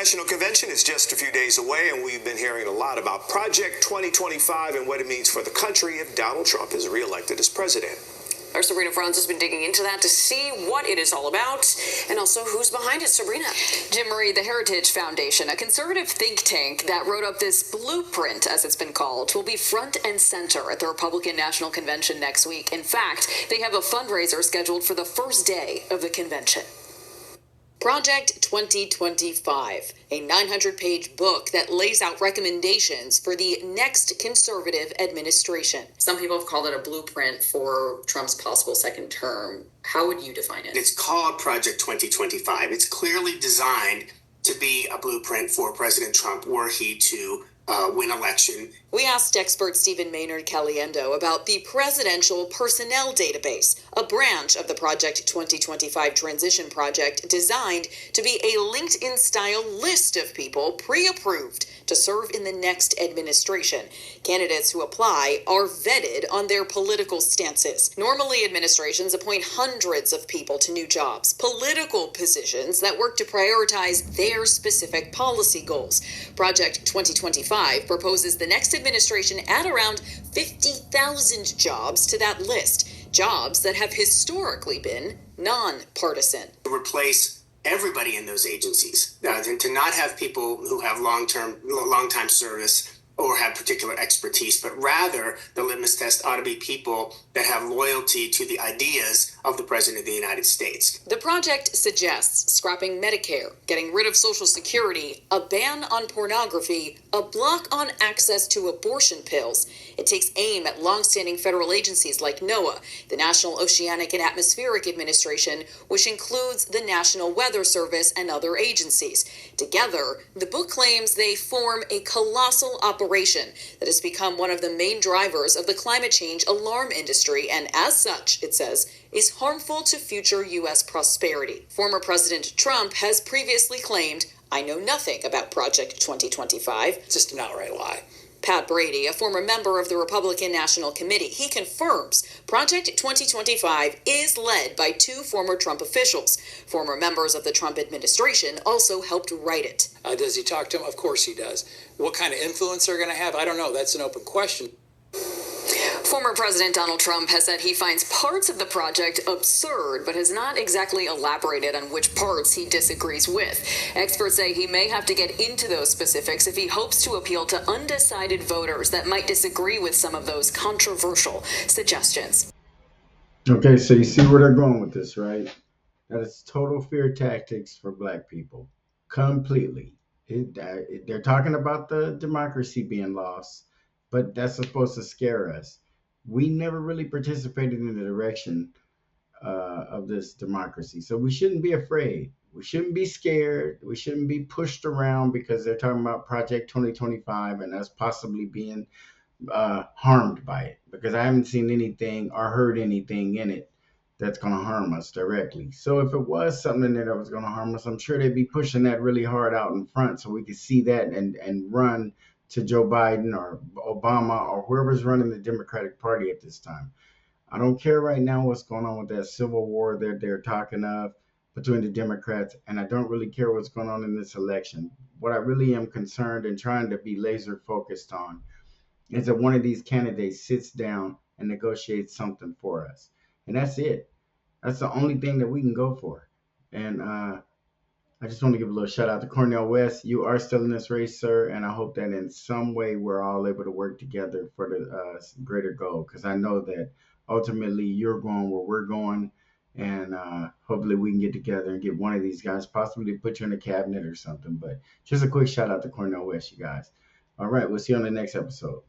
National Convention is just a few days away, and we've been hearing a lot about Project 2025 and what it means for the country if Donald Trump is reelected as president. Our Sabrina Franz has been digging into that to see what it is all about and also who's behind it. Sabrina. Jim Marie, the Heritage Foundation, a conservative think tank that wrote up this blueprint, as it's been called, will be front and center at the Republican National Convention next week. In fact, they have a fundraiser scheduled for the first day of the convention. Project 2025, a 900-page book that lays out recommendations for the next conservative administration. Some people have called it a blueprint for Trump's possible second term. How would you define it? It's called Project 2025. It's clearly designed to be a blueprint for President Trump were he to win election. We asked expert Stephen Maynard Caliendo about the Presidential Personnel Database, a branch of the Project 2025 transition project designed to be a LinkedIn-style list of people pre-approved to serve in the next administration. Candidates who apply are vetted on their political stances. Normally, administrations appoint hundreds of people to new jobs, political positions that work to prioritize their specific policy goals. Project 2025 proposes the next administration add around 50,000 jobs to that list, jobs that have historically been nonpartisan. Replace everybody in those agencies, and to not have people who have long-time service or have particular expertise, but rather the litmus test ought to be people that have loyalty to the ideas of the President of the United States. The project suggests scrapping Medicare, getting rid of Social Security, a ban on pornography, a block on access to abortion pills. It takes aim at longstanding federal agencies like NOAA, the National Oceanic and Atmospheric Administration, which includes the National Weather Service and other agencies. Together, the book claims they form a colossal operation that has become one of the main drivers of the climate change alarm industry and, as such, it says, is harmful to future U.S. prosperity. Former President Trump has previously claimed, "I know nothing about Project 2025. It's just an outright lie. Pat Brady, a former member of the Republican National Committee, he confirms Project 2025 is led by two former Trump officials. Former members of the Trump administration also helped write it. Does he talk to him? Of course he does. What kind of influence they're going to have? I don't know. That's an open question. Former President Donald Trump has said he finds parts of the project absurd, but has not exactly elaborated on which parts he disagrees with. Experts say he may have to get into those specifics if he hopes to appeal to undecided voters that might disagree with some of those controversial suggestions. Okay, so you see where they're going with this, right? That is total fear tactics for black people. Completely. They're talking about the democracy being lost, but that's supposed to scare us. We never really participated in the direction of this democracy. So we shouldn't be afraid. We shouldn't be scared. We shouldn't be pushed around because they're talking about Project 2025 and us possibly being harmed by it, because I haven't seen anything or heard anything in it that's going to harm us directly. So if it was something that was going to harm us, I'm sure they'd be pushing that really hard out in front so we could see that and run to Joe Biden or Obama or whoever's running the Democratic Party at this time. I don't care right now what's going on with that civil war that they're talking of between the Democrats, and I don't really care what's going on in this election. What I really am concerned and trying to be laser focused on is that one of these candidates sits down and negotiates something for us. And that's it. That's the only thing that we can go for. And I just want to give a little shout out to Cornel West. You are still in this race, sir, and I hope that in some way we're all able to work together for the greater goal, because I know that ultimately you're going where we're going, and hopefully we can get together and get one of these guys, possibly put you in a cabinet or something. But just a quick shout out to Cornel West, you guys. All right, we'll see you on the next episode.